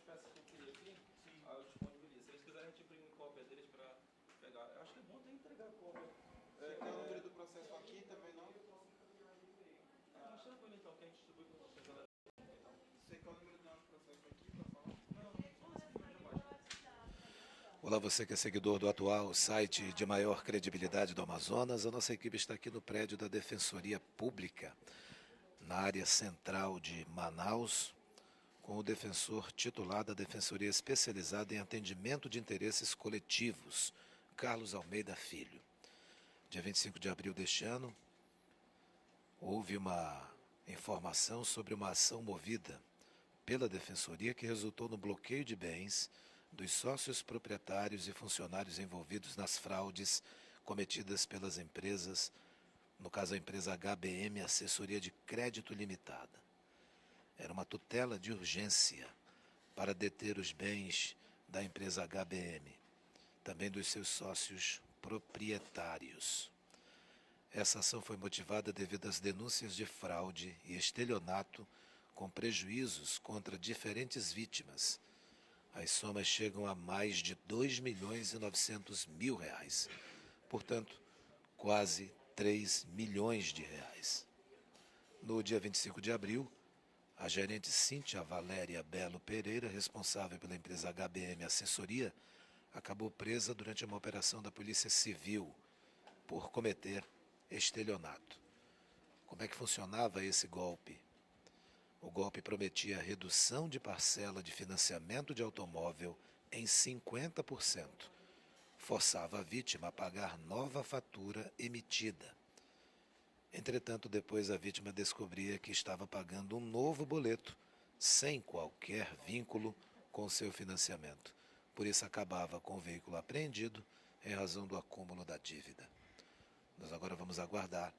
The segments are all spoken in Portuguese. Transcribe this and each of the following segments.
peças que eu queria aqui, aí eu disponibilizo. Se eles quiserem, a gente imprime cópia deles para pegar. Eu acho que é bom até entregar cópia. Tem o número do processo aqui também, não? Mas tranquilo então, que a gente distribui para vocês. Você quer o número do processo aqui para falar? Olá, você que é seguidor do Atual, site de maior credibilidade do Amazonas. A nossa equipe está aqui no prédio da Defensoria Pública, na área central de Manaus, com o defensor titular da Defensoria Especializada em Atendimento de Interesses Coletivos, Carlos Almeida Filho. Dia 25 de abril deste ano, houve uma informação sobre uma ação movida pela Defensoria que resultou no bloqueio de bens dos sócios proprietários e funcionários envolvidos nas fraudes cometidas pelas empresas, no caso a empresa HBM Assessoria de Crédito Limitada. Era uma tutela de urgência para deter os bens da empresa HBM, também dos seus sócios proprietários. Essa ação foi motivada devido às denúncias de fraude e estelionato com prejuízos contra diferentes vítimas. As somas chegam a mais de 2.900.000 reais, portanto, quase 3 milhões de reais. No dia 25 de abril, a gerente Cíntia Valéria Belo Pereira, responsável pela empresa HBM Assessoria, acabou presa durante uma operação da Polícia Civil por cometer estelionato. Como é que funcionava esse golpe? O golpe prometia a redução de parcela de financiamento de automóvel em 50%. Forçava a vítima a pagar nova fatura emitida. Entretanto, depois a vítima descobria que estava pagando um novo boleto, sem qualquer vínculo com seu financiamento. Por isso acabava com o veículo apreendido em razão do acúmulo da dívida. Nós agora vamos aguardar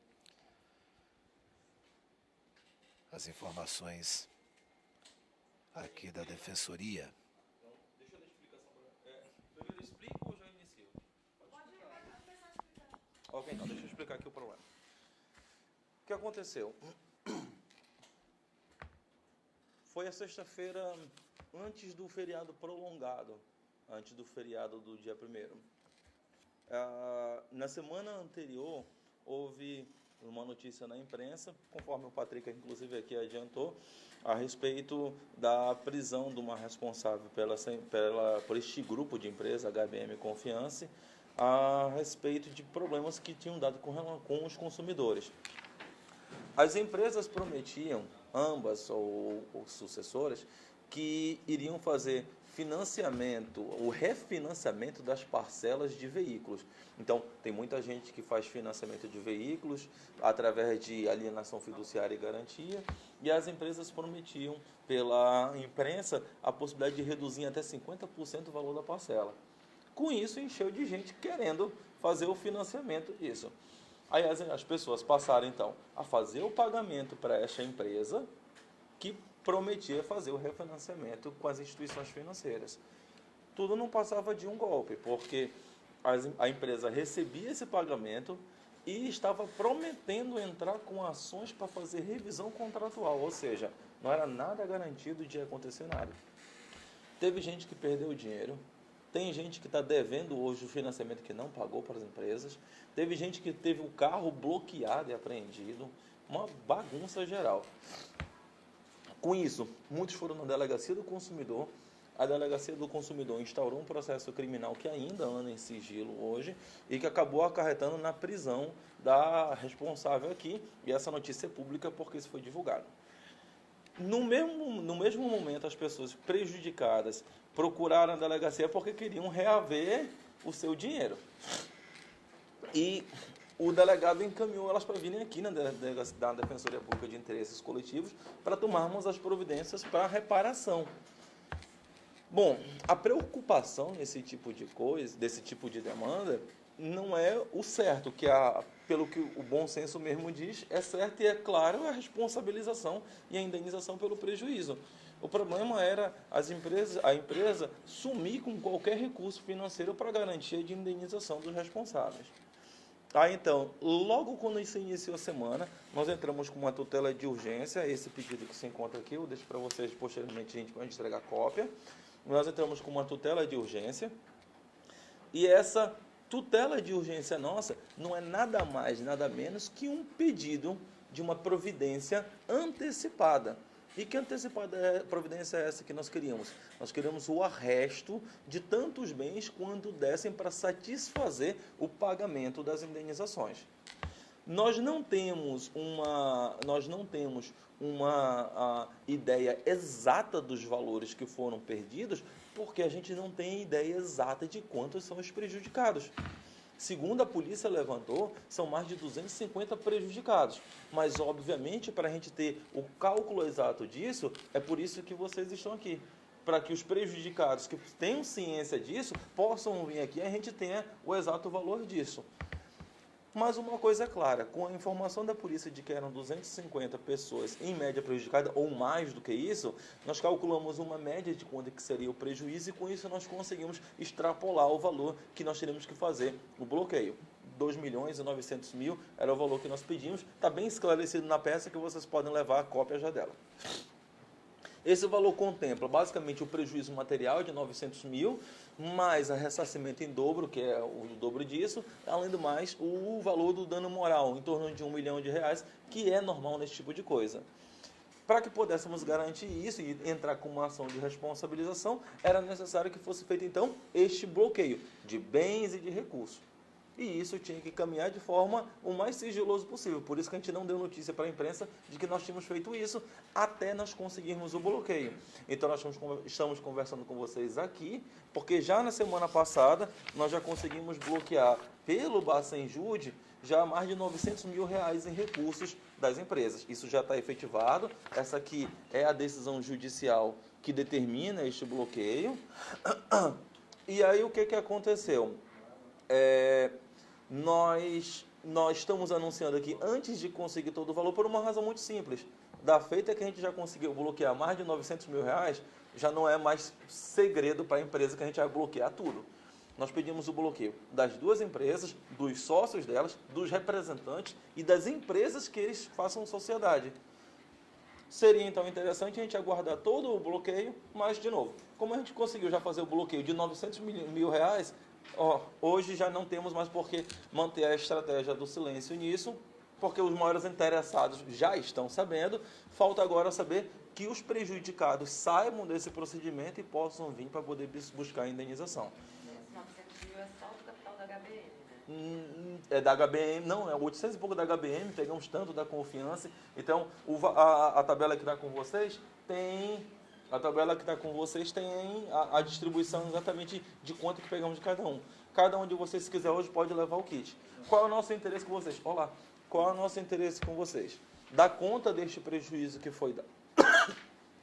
as informações aqui da Defensoria. Então, deixa eu dar explicação. Primeiro eu explico ou já inicio? Pode começar a explicar. Ok, então deixa eu explicar aqui o problema. O que aconteceu? Foi a sexta-feira antes do feriado prolongado, antes do feriado do dia 1º. Na semana anterior, houve uma notícia na imprensa, conforme o Patrick, inclusive, aqui adiantou, a respeito da prisão de uma responsável por este grupo de empresa, HBM Confiance, a respeito de problemas que tinham dado com os consumidores. As empresas prometiam, ambas ou sucessoras, que iriam fazer financiamento, o refinanciamento das parcelas de veículos. Então, tem muita gente que faz financiamento de veículos através de alienação fiduciária e garantia, e as empresas prometiam, pela imprensa, a possibilidade de reduzir até 50% o valor da parcela. Com isso, encheu de gente querendo fazer o financiamento disso. Aí as pessoas passaram, então, a fazer o pagamento para esta empresa que prometia fazer o refinanciamento com as instituições financeiras. Tudo não passava de um golpe, porque a empresa recebia esse pagamento e estava prometendo entrar com ações para fazer revisão contratual, ou seja, não era nada garantido de acontecer nada. Teve gente que perdeu o dinheiro. Tem gente que está devendo hoje o financiamento que não pagou para as empresas. Teve gente que teve o carro bloqueado e apreendido. Uma bagunça geral. Com isso, muitos foram na Delegacia do Consumidor. A Delegacia do Consumidor instaurou um processo criminal que ainda anda em sigilo hoje e que acabou acarretando na prisão da responsável aqui. E essa notícia é pública porque isso foi divulgado. No mesmo momento, as pessoas prejudicadas procuraram a delegacia porque queriam reaver o seu dinheiro. E o delegado encaminhou elas para virem aqui na Defensoria Pública de Interesses Coletivos para tomarmos as providências para a reparação. Bom, a preocupação nesse tipo de coisa, desse tipo de demanda, não é o certo, pelo que o bom senso mesmo diz, é certo e é claro a responsabilização e a indenização pelo prejuízo. O problema era a empresa sumir com qualquer recurso financeiro para garantia de indenização dos responsáveis. Tá, então, logo quando se iniciou a semana, nós entramos com uma tutela de urgência, esse pedido que se encontra aqui, eu deixo para vocês posteriormente, quando a gente entregar a cópia. Nós entramos com uma tutela de urgência, e essa tutela de urgência nossa não é nada mais, nada menos que um pedido de uma providência antecipada. E que antecipada providência é essa que nós queríamos? Nós queríamos o arresto de tantos bens quanto dessem para satisfazer o pagamento das indenizações. Nós não temos uma ideia exata dos valores que foram perdidos, porque a gente não tem ideia exata de quantos são os prejudicados. Segundo a polícia levantou, são mais de 250 prejudicados. Mas, obviamente, para a gente ter o cálculo exato disso, é por isso que vocês estão aqui. Para que os prejudicados que tenham ciência disso, possam vir aqui e a gente tenha o exato valor disso. Mas uma coisa é clara, com a informação da polícia de que eram 250 pessoas em média prejudicadas, ou mais do que isso, nós calculamos uma média de quanto que seria o prejuízo e com isso nós conseguimos extrapolar o valor que nós teríamos que fazer o bloqueio. 2.900.000 era o valor que nós pedimos, está bem esclarecido na peça que vocês podem levar a cópia já dela. Esse valor contempla basicamente o prejuízo material de 900.000, mais a ressarcimento em dobro, que é o dobro disso, além do mais o valor do dano moral, em torno de R$1 milhão, que é normal nesse tipo de coisa. Para que pudéssemos garantir isso e entrar com uma ação de responsabilização, era necessário que fosse feito então este bloqueio de bens e de recursos. E isso tinha que caminhar de forma o mais sigiloso possível. Por isso que a gente não deu notícia para a imprensa de que nós tínhamos feito isso até nós conseguirmos o bloqueio. Então nós estamos conversando com vocês aqui, porque já na semana passada nós já conseguimos bloquear pelo Bacenjude já mais de R$900 mil em recursos das empresas. Isso já está efetivado. Essa aqui é a decisão judicial que determina este bloqueio. E aí o que aconteceu? Nós estamos anunciando aqui antes de conseguir todo o valor por uma razão muito simples. Da feita que a gente já conseguiu bloquear mais de R$900 mil, já não é mais segredo para a empresa que a gente vai bloquear tudo. Nós pedimos o bloqueio das duas empresas, dos sócios delas, dos representantes e das empresas que eles façam sociedade. Seria então interessante a gente aguardar todo o bloqueio, mas de novo, como a gente conseguiu já fazer o bloqueio de R$900 mil, hoje já não temos mais por que manter a estratégia do silêncio nisso, porque os maiores interessados já estão sabendo, falta agora saber que os prejudicados saibam desse procedimento e possam vir para poder buscar a indenização. 900 mil é só do capital da HBM, né? É da HBM, não, é 800 e pouco da HBM, pegamos tanto da Confiança, então a tabela que está com vocês tem... A tabela que está com vocês tem a distribuição exatamente de quanto que pegamos de cada um. Cada um de vocês, se quiser hoje, pode levar o kit. Qual é o nosso interesse com vocês? Olá. Qual é o nosso interesse com vocês? Dar conta deste prejuízo que foi dado.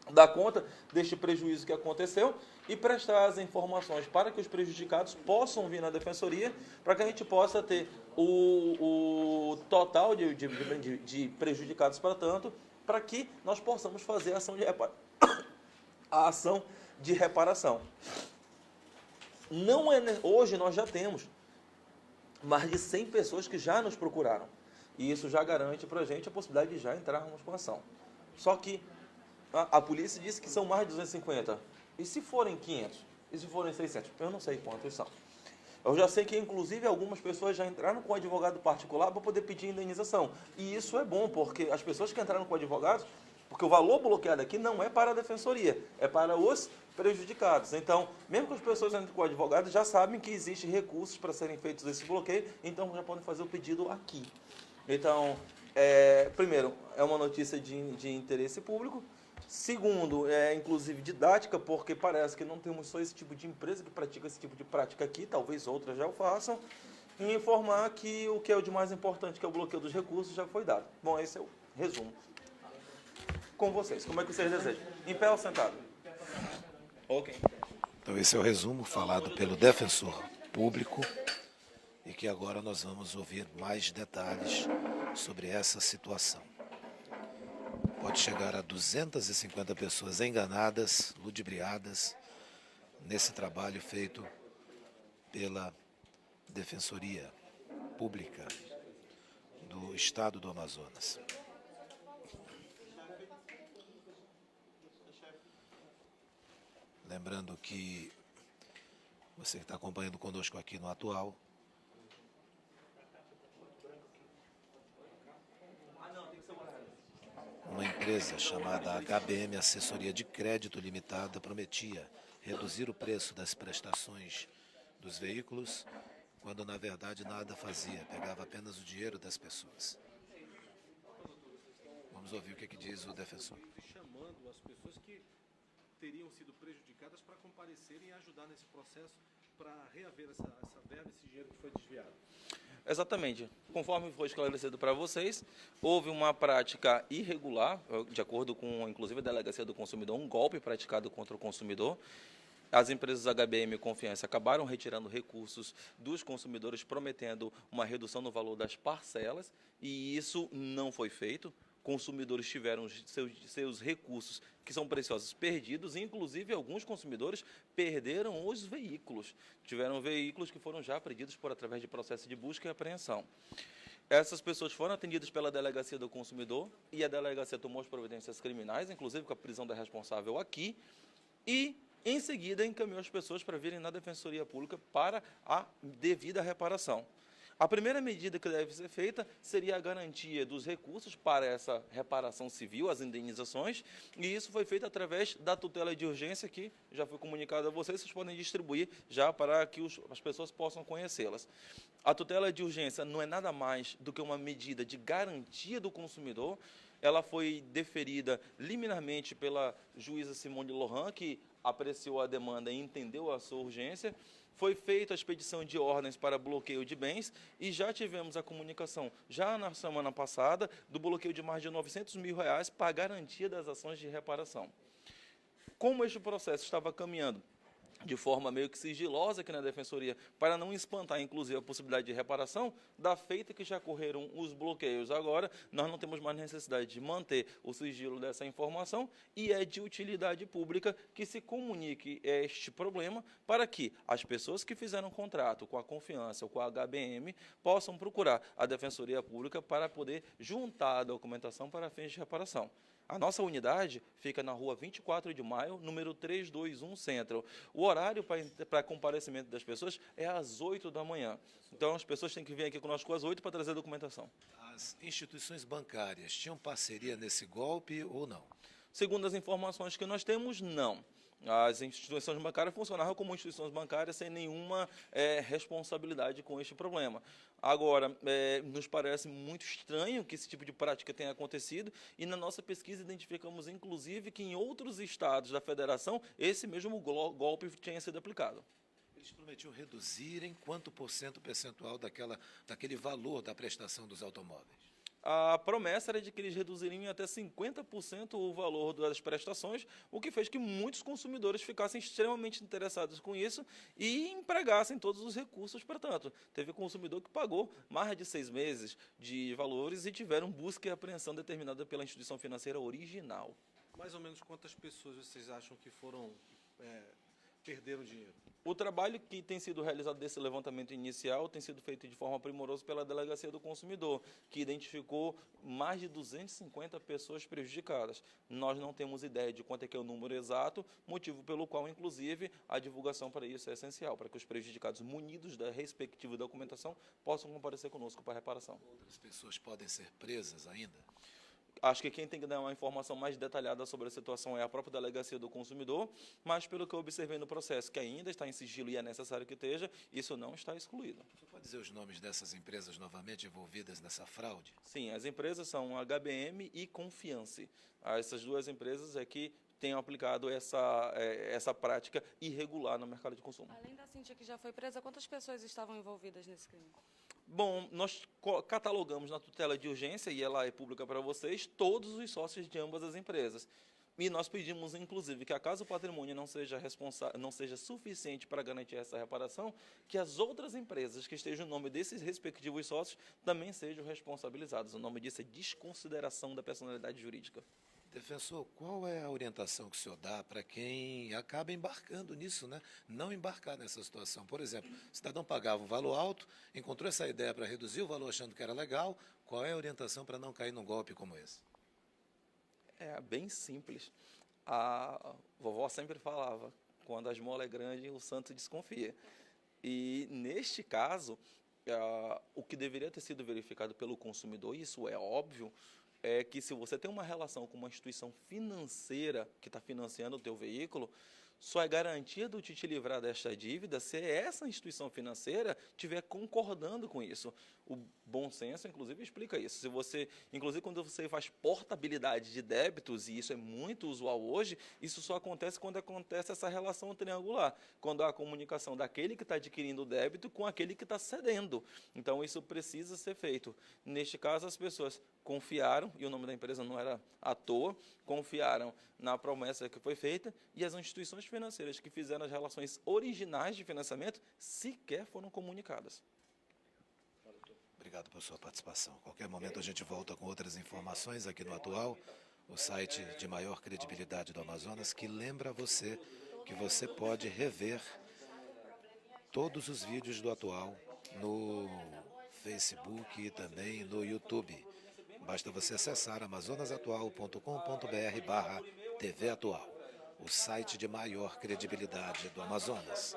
Dar conta deste prejuízo que aconteceu e prestar as informações para que os prejudicados possam vir na defensoria, para que a gente possa ter o total de prejudicados para tanto, para que nós possamos fazer a ação de reparação. Hoje nós já temos mais de 100 pessoas que já nos procuraram. E isso já garante para a gente a possibilidade de já entrarmos com ação. Só que a polícia disse que são mais de 250. E se forem 500? E se forem 600? Eu não sei quantos são. Eu já sei que, inclusive, algumas pessoas já entraram com advogado particular para poder pedir indenização. E isso é bom, porque as pessoas que entraram com advogados, porque o valor bloqueado aqui não é para a defensoria, é para os prejudicados. Então, mesmo que as pessoas entrem com advogado, já sabem que existem recursos para serem feitos esse bloqueio, então já podem fazer o pedido aqui. Então, primeiro, é uma notícia de interesse público. Segundo, é inclusive didática, porque parece que não temos só esse tipo de empresa que pratica esse tipo de prática aqui, talvez outras já o façam, e informar que o que é o de mais importante, que é o bloqueio dos recursos, já foi dado. Bom, esse é o resumo. Com vocês, como é que vocês desejam? Em pé ou sentado? Ok. Então esse é o resumo falado pelo defensor público e que agora nós vamos ouvir mais detalhes sobre essa situação. Pode chegar a 250 pessoas enganadas, ludibriadas, nesse trabalho feito pela Defensoria Pública. no estado do Amazonas. Lembrando que você que está acompanhando conosco aqui no Atual, uma empresa chamada HBM Assessoria de Crédito Limitada prometia reduzir o preço das prestações dos veículos, quando na verdade nada fazia, pegava apenas o dinheiro das pessoas. Vamos ouvir o que diz o defensor. Chamando as pessoas que teriam sido prejudicadas para comparecerem e ajudar nesse processo para reaver essa verba, esse dinheiro que foi desviado. Exatamente. Conforme foi esclarecido para vocês, houve uma prática irregular, de acordo com, inclusive, a Delegacia do Consumidor, um golpe praticado contra o consumidor. As empresas HBM e Confiança acabaram retirando recursos dos consumidores, prometendo uma redução no valor das parcelas, e isso não foi feito. Consumidores tiveram seus recursos, que são preciosos, perdidos, e inclusive alguns consumidores perderam os veículos. Tiveram veículos que foram já apreendidos através de processo de busca e apreensão. Essas pessoas foram atendidas pela Delegacia do Consumidor, e a Delegacia tomou as providências criminais, inclusive com a prisão da responsável aqui, e em seguida encaminhou as pessoas para virem na Defensoria Pública para a devida reparação. A primeira medida que deve ser feita seria a garantia dos recursos para essa reparação civil, as indenizações, e isso foi feito através da tutela de urgência, que já foi comunicado a vocês, vocês podem distribuir já para que as pessoas possam conhecê-las. A tutela de urgência não é nada mais do que uma medida de garantia do consumidor. Ela foi deferida liminarmente pela juíza Simone Lohan, que apreciou a demanda e entendeu a sua urgência. Foi feita a expedição de ordens para bloqueio de bens e já tivemos a comunicação, já na semana passada, do bloqueio de mais de R$900 mil para a garantia das ações de reparação. Como este processo estava caminhando de forma meio que sigilosa aqui na Defensoria, para não espantar, inclusive, a possibilidade de reparação, da feita que já ocorreram os bloqueios agora, nós não temos mais necessidade de manter o sigilo dessa informação, e é de utilidade pública que se comunique este problema para que as pessoas que fizeram contrato com a Confiança ou com a HBM possam procurar a Defensoria Pública para poder juntar a documentação para fins de reparação. A nossa unidade fica na rua 24 de maio, número 321 Central. O horário para comparecimento das pessoas é às 8 da manhã. Então, as pessoas têm que vir aqui conosco às 8 para trazer a documentação. As instituições bancárias tinham parceria nesse golpe ou não? Segundo as informações que nós temos, não. As instituições bancárias funcionavam como instituições bancárias sem nenhuma responsabilidade com este problema. Agora, nos parece muito estranho que esse tipo de prática tenha acontecido, e na nossa pesquisa identificamos, inclusive, que em outros estados da federação, esse mesmo golpe tinha sido aplicado. Eles prometiam reduzir em quanto percentual daquele valor da prestação dos automóveis? A promessa era de que eles reduziriam em até 50% o valor das prestações, o que fez que muitos consumidores ficassem extremamente interessados com isso e empregassem todos os recursos. Portanto, teve consumidor que pagou mais de 6 meses de valores e tiveram busca e apreensão determinada pela instituição financeira original. Mais ou menos quantas pessoas vocês acham que perderam dinheiro? O trabalho que tem sido realizado desse levantamento inicial tem sido feito de forma primorosa pela Delegacia do Consumidor, que identificou mais de 250 pessoas prejudicadas. Nós não temos ideia de quanto é que é o número exato, motivo pelo qual, inclusive, a divulgação para isso é essencial, para que os prejudicados, munidos da respectiva documentação, possam comparecer conosco para a reparação. Outras pessoas podem ser presas ainda? Acho que quem tem que dar uma informação mais detalhada sobre a situação é a própria Delegacia do Consumidor, mas pelo que eu observei no processo, que ainda está em sigilo e é necessário que esteja, isso não está excluído. Você pode dizer os nomes dessas empresas novamente envolvidas nessa fraude? Sim, as empresas são HBM e Confiance. Essas duas empresas é que têm aplicado essa prática irregular no mercado de consumo. Além da Cíntia que já foi presa, quantas pessoas estavam envolvidas nesse crime? Bom, nós catalogamos na tutela de urgência, e ela é pública para vocês, todos os sócios de ambas as empresas. E nós pedimos, inclusive, que, caso o patrimônio não seja suficiente para garantir essa reparação, que as outras empresas que estejam no nome desses respectivos sócios também sejam responsabilizadas. O nome disso é desconsideração da personalidade jurídica. Defensor, qual é a orientação que o senhor dá para quem acaba embarcando nisso, né? Não embarcar nessa situação. Por exemplo, o cidadão pagava um valor alto, encontrou essa ideia para reduzir o valor achando que era legal. Qual é a orientação para não cair num golpe como esse? É bem simples. A vovó sempre falava, quando a esmola é grande, o santo desconfia. E, neste caso, o que deveria ter sido verificado pelo consumidor, e isso é óbvio, é que se você tem uma relação com uma instituição financeira que está financiando o teu veículo, só é garantia de te livrar desta dívida se essa instituição financeira estiver concordando com isso. O bom senso, inclusive, explica isso. Se você, inclusive, quando você faz portabilidade de débitos, e isso é muito usual hoje, isso só acontece quando acontece essa relação triangular, quando há a comunicação daquele que está adquirindo o débito com aquele que está cedendo. Então, isso precisa ser feito. Neste caso, as pessoas confiaram, e o nome da empresa não era à toa, confiaram na promessa que foi feita, e as instituições financeiras que fizeram as relações originais de financiamento sequer foram comunicadas. Obrigado por sua participação. A qualquer momento a gente volta com outras informações aqui no Atual, o site de maior credibilidade do Amazonas, que lembra você que você pode rever todos os vídeos do Atual no Facebook e também no YouTube. Basta você acessar amazonasatual.com.br/TV Atual, o site de maior credibilidade do Amazonas.